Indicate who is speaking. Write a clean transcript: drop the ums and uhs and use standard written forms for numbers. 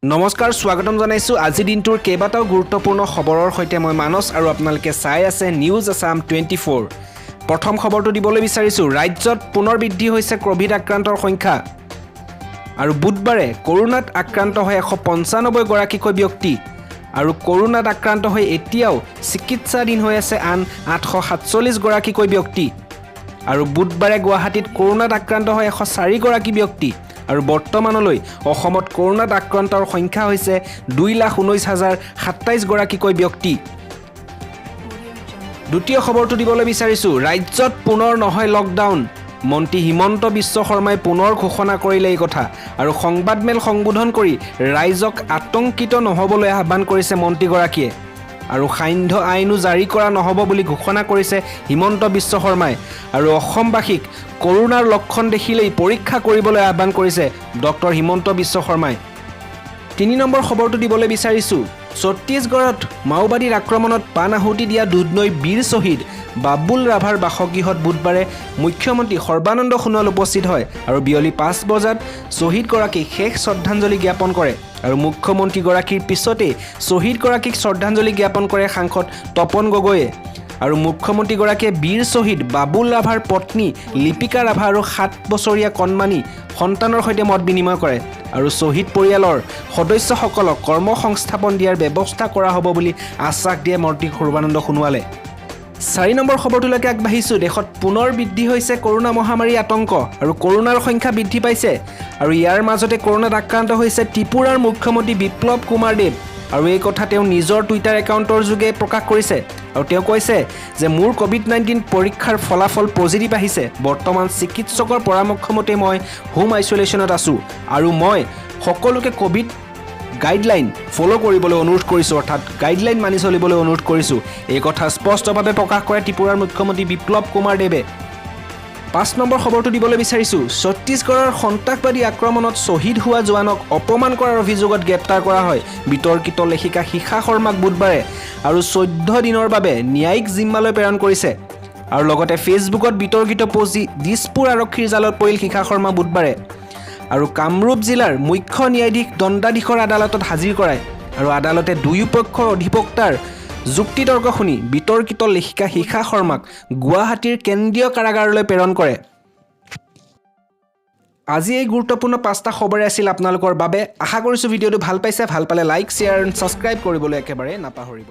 Speaker 1: নমস্কাৰ স্বাগতম জনাইছো আজি দিনটোৰ কেইবাটাও গুৰুত্বপূৰ্ণ খবৰৰ সৈতে মই মানস আৰু আপোনালোকে চাই আছে নিউজ আসাম 24 প্ৰথম খবৰটো দিবলৈ বিচাৰিছো ৰাজ্যত পুনৰ বৃদ্ধি হৈছে কোভিড আক্ৰান্তৰ সংখ্যা আৰু বুধবাৰে কৰোনাত আক্ৰান্ত হৈ 195 গৰাকীকৈ ব্যক্তি আৰু কৰোনাত আক্ৰান্ত হৈ এতিয়াও চিকিৎসাধীন হৈ আছে আন 847 গৰাকীকৈ ব্যক্তি আৰু বুধবাৰে গুৱাহাটীত কৰোনাত আক্ৰান্ত হৈ 104 গৰাকী ব্যক্তি আৰু বৰ্তমানলৈ অসমত কৰোনাত আক্ৰান্তৰ সংখ্যা হৈছে 2,19,027 গৰাকীকৈ ব্যক্তি দ্বিতীয় খবৰটো দিবলৈ বিচাৰিছো ৰাজ্যত পুনৰ নহয় লকডাউন মন্ত্ৰী হিমন্ত বিশ্ব শৰ্মাই পুনৰ ঘোষণা কৰিলে এই কথা আৰু সংবাদমেল সম্বোধন কৰি ৰাইজক আতংকিত নহবলৈ আহ্বান কৰিছে মন্ত্ৰীগৰাকীয়ে আৰু সান্ধ্য আইনো জাৰি কৰা নহব বুলি ঘোষণা কৰিছে হিমন্ত বিশ্ব শৰ্মাই আৰু অসমবাসীক কৰোনাৰ লক্ষণ দেখিলেই পৰীক্ষা কৰিবলৈ আহ্বান কৰিছে ডক্টৰ হিমন্ত বিশ্ব শৰ্মাই 3 নম্বৰ খবৰটো দিবলৈ বিচাৰিছো ছত্তীশগড়ত মাওবাদীৰ আক্ৰমণত প্ৰাণ আহুতি দিয়া দুধনৈ বীৰ শ্বহীদ বাবুল ৰাভাৰ বাসগৃহত বুধবাৰে মুখ্যমন্ত্ৰী সৰ্বানন্দ সোণোৱাল উপস্থিত হয় আৰু বিয়লি 5 বজাত শ্বহীদগৰাকীক শেষ শ্ৰদ্ধাঞ্জলি জ্ঞাপন কৰে আৰু মুখ্যমন্ত্ৰীগৰাকীৰ পিছতে শ্বহীদগৰাকীক শ্ৰদ্ধাঞ্জলি জ্ঞাপন কৰে সাংসদ তপন গগৈয়ে আৰু মুখ্যমন্ত্ৰীগৰাকীয়ে বীৰ শ্বহীদ বাবুল ৰাভাৰ পত্নী লিপিকা ৰাভা আৰু 7 বছৰীয়া কণমানি সন্তানৰ সৈতে মত বিনিময় কৰে আৰু শ্বহীদ পৰিয়ালৰ সদস্যসকলক কৰ্মসংস্থাপন দিয়াৰ ব্যৱস্থা কৰা হ'ব বুলি আশ্বাস দিয়ে মন্ত্ৰী সৰ্বানন্দ সোণোৱালে 4 নম্বৰ খবৰটোলৈকে আগবাঢ়িছো দেশত পুনৰ বৃদ্ধি হৈছে কৰোনা মহামাৰীৰ আতংক আৰু কৰোনাৰ সংখ্যা বৃদ্ধি পাইছে আৰু ইয়াৰ মাজতে কৰোনাত আক্ৰান্ত হৈছে ত্ৰিপুৰাৰ মুখ্যমন্ত্ৰী বিপ্লৱ কুমাৰ দেৱ আৰু এই কথা তেওঁ নিজৰ টুইটাৰ একাউণ্টৰ যোগে প্ৰকাশ কৰিছে আৰু তেওঁ কৈছে যে মোৰ কোভিড-19 পৰীক্ষাৰ ফলাফল পজিটিভ আহিছে বৰ্তমান চিকিৎসকৰ পৰামৰ্শমতে মই হোম আইসোলেশ্যনত আছো আৰু মই সকলোকে কোভিড গাইডলাইন ফলো কৰিবলৈ অনুৰোধ কৰিছো অৰ্থাৎ গাইডলাইন মানি চলিবলৈ অনুৰোধ কৰিছো এই কথা স্পষ্টভাৱে প্ৰকাশ কৰে ত্ৰিপুৰাৰ মুখ্যমন্ত্ৰী বিপ্লৱ কুমাৰ দেৱে 5 নম্বৰ খবৰটো দিবলৈ বিচাৰিছো ছত্তীশগড়ৰ সন্ত্ৰাসবাদী আক্ৰমণত শ্বহীদ হোৱা জোৱানক অপমান কৰাৰ অভিযোগত গ্ৰেপ্তাৰ কৰা হয় বিতৰ্কিত লেখিকা শিখা শৰ্মাক বুধবাৰে আৰু 14 দিনৰ বাবে ন্যায়িক জিম্মালৈ প্ৰেৰণ কৰিছে আৰু লগতে ফেচবুকত বিতৰ্কিত পোষ্ট দিছপুৰ আৰক্ষীৰ জালত পৰিল শিখা শৰ্মা বুধবাৰে আৰু কামৰূপ জিলাৰ মুখ্য ন্যায়াধীশ দণ্ডাধীশৰ আদালতত হাজিৰ কৰায় আৰু আদালতে দুয়োপক্ষৰ অধিবক্তাৰ যুক্তিতৰ্ক শুনি বিতৰ্কিত লেখিকা শিখা শৰ্মাক গুৱাহাটীৰ কেন্দ্ৰীয় কাৰাগাৰলৈ প্ৰেৰণ কৰে আজি এই গুৰুত্বপূৰ্ণ 5টা খবৰে আছিল আপোনালোকৰ বাবে আশা কৰিছো ভিডিঅটো ভাল পাইছে ভাল পালে লাইক শ্বেয়াৰ আৰু সাবস্ক্ৰাইব কৰিবলৈ একেবাৰে নাপাহৰিব